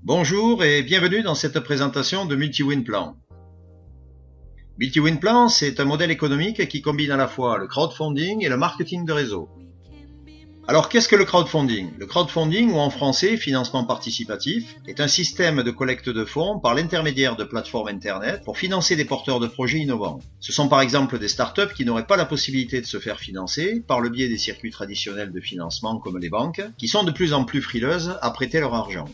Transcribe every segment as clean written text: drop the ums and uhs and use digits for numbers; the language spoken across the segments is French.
Bonjour et bienvenue dans cette présentation de MultiWin Plan. MultiWin Plan, c'est un modèle économique qui combine à la fois le crowdfunding et le marketing de réseau. Alors qu'est-ce que le crowdfunding? Le crowdfunding, ou en français financement participatif, est un système de collecte de fonds par l'intermédiaire de plateformes internet pour financer des porteurs de projets innovants. Ce sont par exemple des startups qui n'auraient pas la possibilité de se faire financer par le biais des circuits traditionnels de financement comme les banques, qui sont de plus en plus frileuses à prêter leur argent.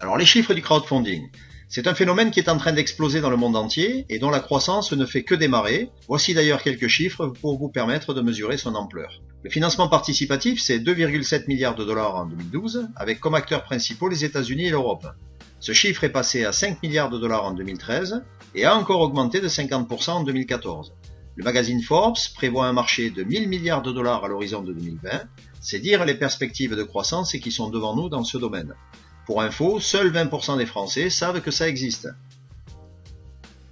Alors les chiffres du crowdfunding. C'est un phénomène qui est en train d'exploser dans le monde entier et dont la croissance ne fait que démarrer. Voici d'ailleurs quelques chiffres pour vous permettre de mesurer son ampleur. Le financement participatif, c'est 2,7 milliards de dollars en 2012, avec comme acteurs principaux les États-Unis et l'Europe. Ce chiffre est passé à 5 milliards de dollars en 2013 et a encore augmenté de 50% en 2014. Le magazine Forbes prévoit un marché de 1000 milliards de dollars à l'horizon de 2020. C'est dire les perspectives de croissance qui sont devant nous dans ce domaine. Pour info, seuls 20% des Français savent que ça existe.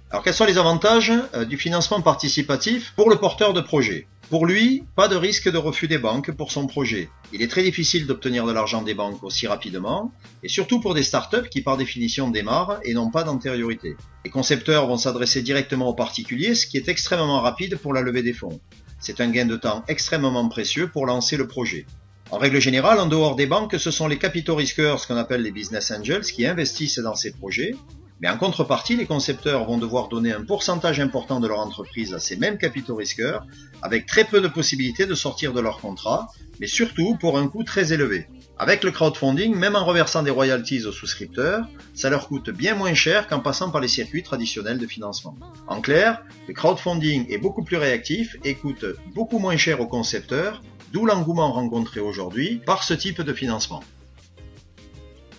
Alors quels sont les avantages du financement participatif pour le porteur de projet? Pour lui, pas de risque de refus des banques pour son projet. Il est très difficile d'obtenir de l'argent des banques aussi rapidement, et surtout pour des startups qui par définition démarrent et n'ont pas d'antériorité. Les concepteurs vont s'adresser directement aux particuliers, ce qui est extrêmement rapide pour la levée des fonds. C'est un gain de temps extrêmement précieux pour lancer le projet. En règle générale, en dehors des banques, ce sont les capitaux risqueurs, ce qu'on appelle les business angels, qui investissent dans ces projets. Mais en contrepartie, les concepteurs vont devoir donner un pourcentage important de leur entreprise à ces mêmes capitaux risqueurs, avec très peu de possibilités de sortir de leur contrat, mais surtout pour un coût très élevé. Avec le crowdfunding, même en reversant des royalties aux souscripteurs, ça leur coûte bien moins cher qu'en passant par les circuits traditionnels de financement. En clair, le crowdfunding est beaucoup plus réactif et coûte beaucoup moins cher aux concepteurs, d'où l'engouement rencontré aujourd'hui par ce type de financement.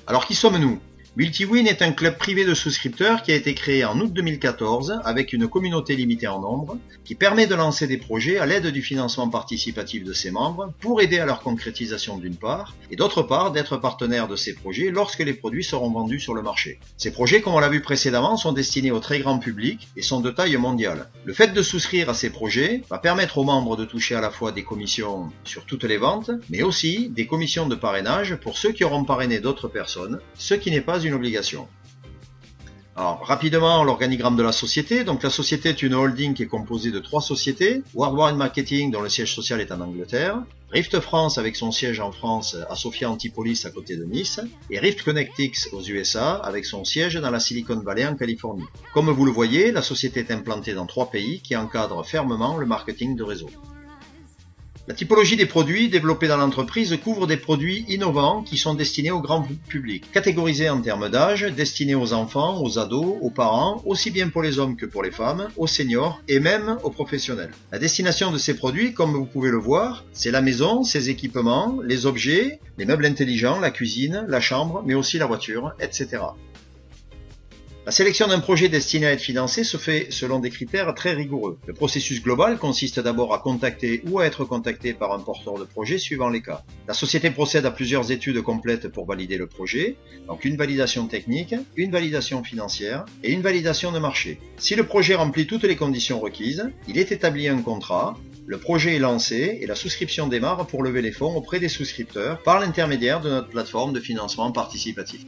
Alors qui sommes-nous? MultiWin est un club privé de souscripteurs qui a été créé en août 2014 avec une communauté limitée en nombre qui permet de lancer des projets à l'aide du financement participatif de ses membres pour aider à leur concrétisation d'une part et d'autre part d'être partenaire de ces projets lorsque les produits seront vendus sur le marché. Ces projets, comme on l'a vu précédemment, sont destinés au très grand public et sont de taille mondiale. Le fait de souscrire à ces projets va permettre aux membres de toucher à la fois des commissions sur toutes les ventes mais aussi des commissions de parrainage pour ceux qui auront parrainé d'autres personnes, ce qui n'est pas une obligation. Alors, rapidement, l'organigramme de la société. Donc, la société est une holding qui est composée de 3 sociétés. Worldwide Marketing, dont le siège social est en Angleterre. Rift France, avec son siège en France à Sophia Antipolis, à côté de Nice. Et Rift Connectix aux USA, avec son siège dans la Silicon Valley, en Californie. Comme vous le voyez, la société est implantée dans 3 pays qui encadrent fermement le marketing de réseau. La typologie des produits développés dans l'entreprise couvre des produits innovants qui sont destinés au grand public, catégorisés en termes d'âge, destinés aux enfants, aux ados, aux parents, aussi bien pour les hommes que pour les femmes, aux seniors et même aux professionnels. La destination de ces produits, comme vous pouvez le voir, c'est la maison, ses équipements, les objets, les meubles intelligents, la cuisine, la chambre, mais aussi la voiture, etc. La sélection d'un projet destiné à être financé se fait selon des critères très rigoureux. Le processus global consiste d'abord à contacter ou à être contacté par un porteur de projet suivant les cas. La société procède à plusieurs études complètes pour valider le projet, donc une validation technique, une validation financière et une validation de marché. Si le projet remplit toutes les conditions requises, il est établi un contrat, le projet est lancé et la souscription démarre pour lever les fonds auprès des souscripteurs par l'intermédiaire de notre plateforme de financement participatif.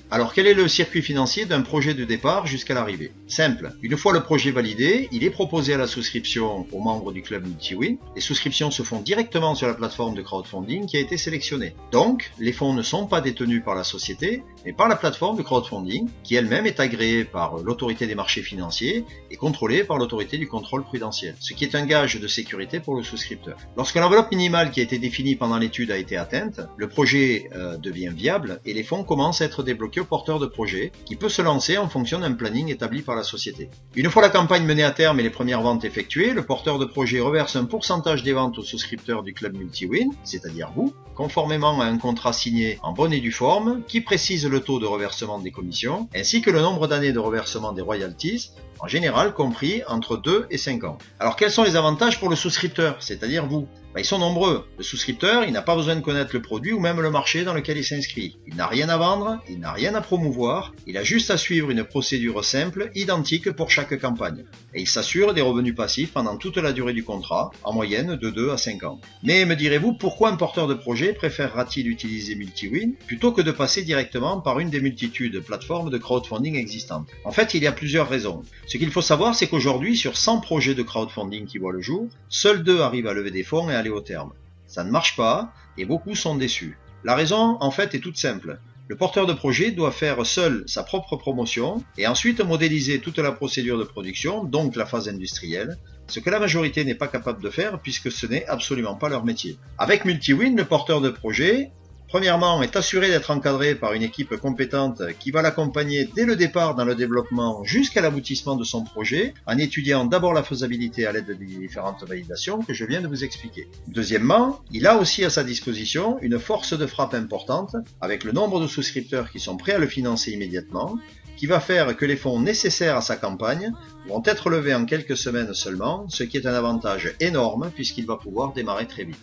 Alors quel est le circuit financier d'un projet de départ jusqu'à l'arrivée? Simple, une fois le projet validé, il est proposé à la souscription aux membres du club MultiWin. Les souscriptions se font directement sur la plateforme de crowdfunding qui a été sélectionnée. Donc, les fonds ne sont pas détenus par la société, mais par la plateforme de crowdfunding qui elle-même est agréée par l'autorité des marchés financiers et contrôlée par l'autorité du contrôle prudentiel, ce qui est un gage de sécurité pour le souscripteur. Lorsque l'enveloppe minimale qui a été définie pendant l'étude a été atteinte, le projet devient viable et les fonds commencent à être débloqués au porteur de projet qui peut se lancer en fonction d'un planning établi par la société. Une fois la campagne menée à terme et les premières ventes effectuées, le porteur de projet reverse un pourcentage des ventes aux souscripteurs du club MultiWin, c'est-à-dire vous, conformément à un contrat signé en bonne et due forme qui précise le taux de reversement des commissions ainsi que le nombre d'années de reversement des royalties, en général compris entre 2 et 5 ans. Alors quels sont les avantages pour le souscripteur, c'est-à-dire vous? Ils sont nombreux. Le souscripteur, il n'a pas besoin de connaître le produit ou même le marché dans lequel il s'inscrit. Il n'a rien à vendre, il n'a rien à promouvoir, il a juste à suivre une procédure simple, identique pour chaque campagne. Et il s'assure des revenus passifs pendant toute la durée du contrat, en moyenne de 2 à 5 ans. Mais me direz-vous, pourquoi un porteur de projet préférera-t-il utiliser MultiWin plutôt que de passer directement par une des multitudes de plateformes de crowdfunding existantes? En fait, il y a plusieurs raisons. Ce qu'il faut savoir, c'est qu'aujourd'hui, sur 100 projets de crowdfunding qui voient le jour, seuls 2 arrivent à lever des fonds et à aller au terme. Ça ne marche pas et beaucoup sont déçus. La raison, en fait, est toute simple. Le porteur de projet doit faire seul sa propre promotion et ensuite modéliser toute la procédure de production, donc la phase industrielle, ce que la majorité n'est pas capable de faire puisque ce n'est absolument pas leur métier. Avec MultiWin, le porteur de projet, premièrement, est assuré d'être encadré par une équipe compétente qui va l'accompagner dès le départ dans le développement jusqu'à l'aboutissement de son projet, en étudiant d'abord la faisabilité à l'aide des différentes validations que je viens de vous expliquer. Deuxièmement, il a aussi à sa disposition une force de frappe importante, avec le nombre de souscripteurs qui sont prêts à le financer immédiatement, qui va faire que les fonds nécessaires à sa campagne vont être levés en quelques semaines seulement, ce qui est un avantage énorme puisqu'il va pouvoir démarrer très vite.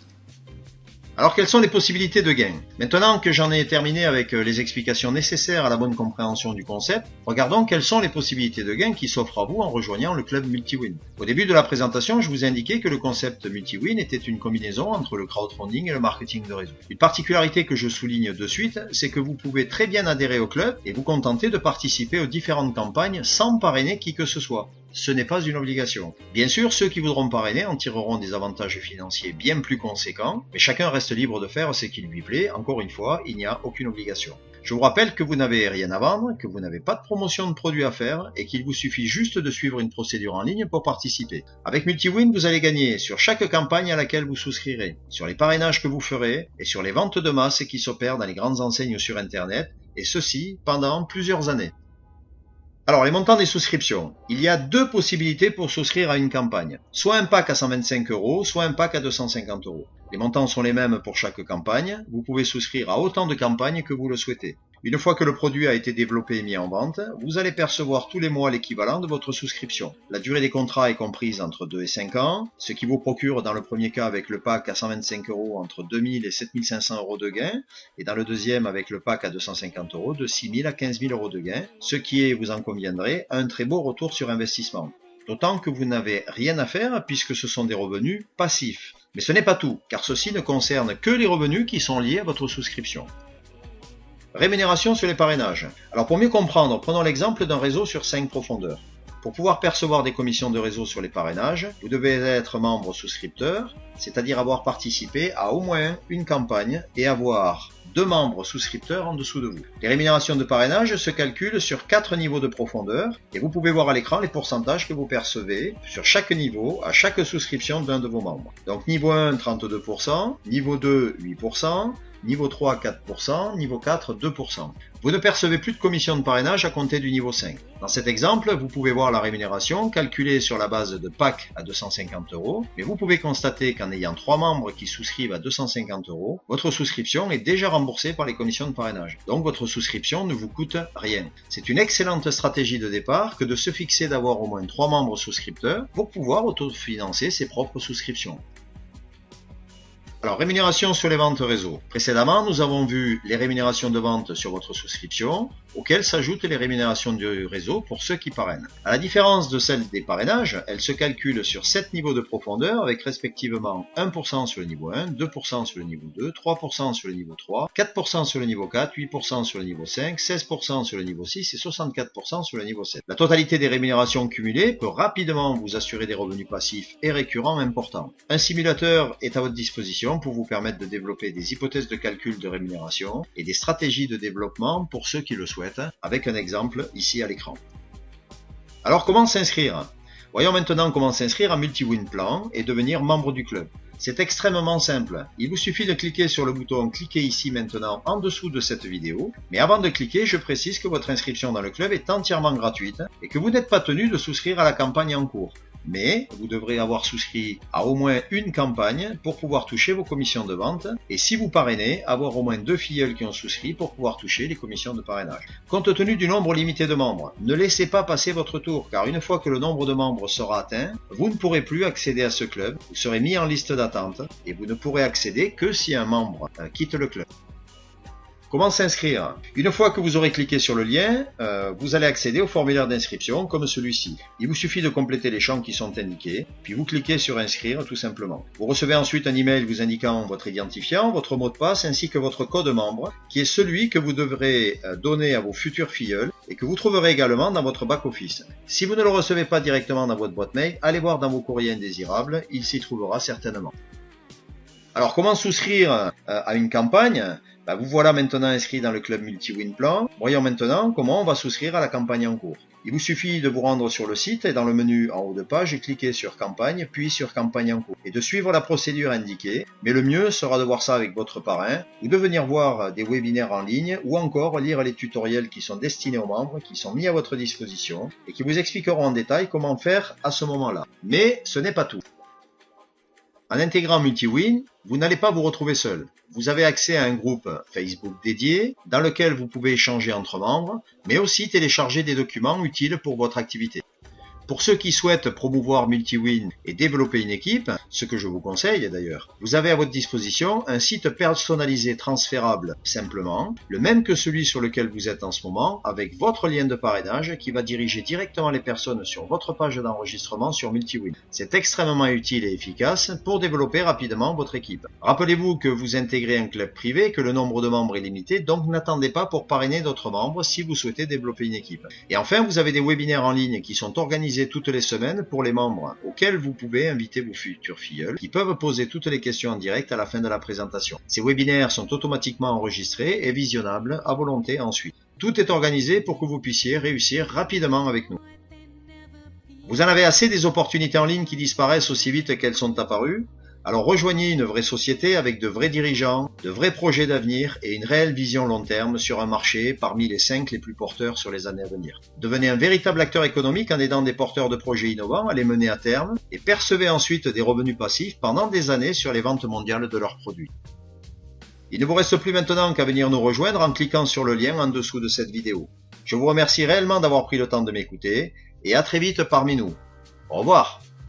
Alors quelles sont les possibilités de gain? Maintenant que j'en ai terminé avec les explications nécessaires à la bonne compréhension du concept, regardons quelles sont les possibilités de gain qui s'offrent à vous en rejoignant le club MultiWin. Au début de la présentation, je vous ai indiqué que le concept MultiWin était une combinaison entre le crowdfunding et le marketing de réseau. Une particularité que je souligne de suite, c'est que vous pouvez très bien adhérer au club et vous contenter de participer aux différentes campagnes sans parrainer qui que ce soit. Ce n'est pas une obligation. Bien sûr, ceux qui voudront parrainer en tireront des avantages financiers bien plus conséquents, mais chacun reste libre de faire ce qui lui plaît. Encore une fois, il n'y a aucune obligation. Je vous rappelle que vous n'avez rien à vendre, que vous n'avez pas de promotion de produits à faire et qu'il vous suffit juste de suivre une procédure en ligne pour participer. Avec MultiWin, vous allez gagner sur chaque campagne à laquelle vous souscrirez, sur les parrainages que vous ferez et sur les ventes de masse qui s'opèrent dans les grandes enseignes sur Internet, et ceci pendant plusieurs années. Alors, les montants des souscriptions. Il y a 2 possibilités pour souscrire à une campagne. Soit un pack à 125 €, soit un pack à 250 €. Les montants sont les mêmes pour chaque campagne. Vous pouvez souscrire à autant de campagnes que vous le souhaitez. Une fois que le produit a été développé et mis en vente, vous allez percevoir tous les mois l'équivalent de votre souscription. La durée des contrats est comprise entre 2 et 5 ans, ce qui vous procure dans le premier cas avec le pack à 125 € entre 2000 et 7500 € de gain, et dans le deuxième avec le pack à 250 € de 6000 à 15 000 € de gain, ce qui est, vous en conviendrez, un très beau retour sur investissement. D'autant que vous n'avez rien à faire puisque ce sont des revenus passifs. Mais ce n'est pas tout, car ceci ne concerne que les revenus qui sont liés à votre souscription. Rémunération sur les parrainages. Alors pour mieux comprendre, prenons l'exemple d'un réseau sur 5 profondeurs. Pour pouvoir percevoir des commissions de réseau sur les parrainages, vous devez être membre souscripteur, c'est-à-dire avoir participé à au moins une campagne et avoir 2 membres souscripteurs en dessous de vous. Les rémunérations de parrainage se calculent sur 4 niveaux de profondeur et vous pouvez voir à l'écran les pourcentages que vous percevez sur chaque niveau à chaque souscription d'un de vos membres. Donc niveau 1, 32%, niveau 2, 8%, niveau 3, 4%, niveau 4, 2%. Vous ne percevez plus de commission de parrainage à compter du niveau 5. Dans cet exemple, vous pouvez voir la rémunération calculée sur la base de pack à 250 €, mais vous pouvez constater qu'en ayant 3 membres qui souscrivent à 250 €, votre souscription est déjà remboursée par les commissions de parrainage. Donc votre souscription ne vous coûte rien. C'est une excellente stratégie de départ que de se fixer d'avoir au moins 3 membres souscripteurs pour pouvoir autofinancer ses propres souscriptions. Alors, rémunération sur les ventes réseau. Précédemment, nous avons vu les rémunérations de vente sur votre souscription, auxquelles s'ajoutent les rémunérations du réseau pour ceux qui parrainent. À la différence de celle des parrainages, elles se calculent sur 7 niveaux de profondeur avec respectivement 1% sur le niveau 1, 2% sur le niveau 2, 3% sur le niveau 3, 4% sur le niveau 4, 8% sur le niveau 5, 16% sur le niveau 6 et 64% sur le niveau 7. La totalité des rémunérations cumulées peut rapidement vous assurer des revenus passifs et récurrents importants. Un simulateur est à votre disposition pour vous permettre de développer des hypothèses de calcul de rémunération et des stratégies de développement pour ceux qui le souhaitent, avec un exemple ici à l'écran. Alors comment s'inscrire? Voyons maintenant comment s'inscrire à MultiWin Plan et devenir membre du club. C'est extrêmement simple. Il vous suffit de cliquer sur le bouton « Cliquez ici maintenant » en dessous de cette vidéo. Mais avant de cliquer, je précise que votre inscription dans le club est entièrement gratuite et que vous n'êtes pas tenu de souscrire à la campagne en cours. Mais vous devrez avoir souscrit à au moins une campagne pour pouvoir toucher vos commissions de vente. Et si vous parrainez, avoir au moins 2 filleuls qui ont souscrit pour pouvoir toucher les commissions de parrainage. Compte tenu du nombre limité de membres, ne laissez pas passer votre tour, car une fois que le nombre de membres sera atteint, vous ne pourrez plus accéder à ce club, vous serez mis en liste d'attente et vous ne pourrez accéder que si un membre quitte le club. Comment s'inscrire? Une fois que vous aurez cliqué sur le lien, vous allez accéder au formulaire d'inscription comme celui-ci. Il vous suffit de compléter les champs qui sont indiqués, puis vous cliquez sur inscrire tout simplement. Vous recevez ensuite un email vous indiquant votre identifiant, votre mot de passe ainsi que votre code membre, qui est celui que vous devrez donner à vos futurs filleuls et que vous trouverez également dans votre back-office. Si vous ne le recevez pas directement dans votre boîte mail, allez voir dans vos courriers indésirables, il s'y trouvera certainement. Alors comment souscrire à une campagne? Vous voilà maintenant inscrit dans le club Multi-Win Plan. Voyons maintenant comment on va souscrire à la campagne en cours. Il vous suffit de vous rendre sur le site et dans le menu en haut de page, cliquer sur campagne, puis sur campagne en cours et de suivre la procédure indiquée. Mais le mieux sera de voir ça avec votre parrain ou de venir voir des webinaires en ligne ou encore lire les tutoriels qui sont destinés aux membres, qui sont mis à votre disposition et qui vous expliqueront en détail comment faire à ce moment-là. Mais ce n'est pas tout. En intégrant Multi-Win, vous n'allez pas vous retrouver seul. Vous avez accès à un groupe Facebook dédié dans lequel vous pouvez échanger entre membres, mais aussi télécharger des documents utiles pour votre activité. Pour ceux qui souhaitent promouvoir Multi-Win et développer une équipe, ce que je vous conseille d'ailleurs, vous avez à votre disposition un site personnalisé transférable simplement, le même que celui sur lequel vous êtes en ce moment, avec votre lien de parrainage qui va diriger directement les personnes sur votre page d'enregistrement sur Multi-Win. C'est extrêmement utile et efficace pour développer rapidement votre équipe. Rappelez-vous que vous intégrez un club privé, que le nombre de membres est limité, donc n'attendez pas pour parrainer d'autres membres si vous souhaitez développer une équipe. Et enfin, vous avez des webinaires en ligne qui sont organisés toutes les semaines pour les membres, auxquels vous pouvez inviter vos futurs filleuls, qui peuvent poser toutes les questions en direct à la fin de la présentation. Ces webinaires sont automatiquement enregistrés et visionnables à volonté ensuite. Tout est organisé pour que vous puissiez réussir rapidement avec nous. Vous en avez assez des opportunités en ligne qui disparaissent aussi vite qu'elles sont apparues? Alors rejoignez une vraie société avec de vrais dirigeants, de vrais projets d'avenir et une réelle vision long terme sur un marché parmi les 5 les plus porteurs sur les années à venir. Devenez un véritable acteur économique en aidant des porteurs de projets innovants à les mener à terme et percevez ensuite des revenus passifs pendant des années sur les ventes mondiales de leurs produits. Il ne vous reste plus maintenant qu'à venir nous rejoindre en cliquant sur le lien en dessous de cette vidéo. Je vous remercie réellement d'avoir pris le temps de m'écouter et à très vite parmi nous. Au revoir.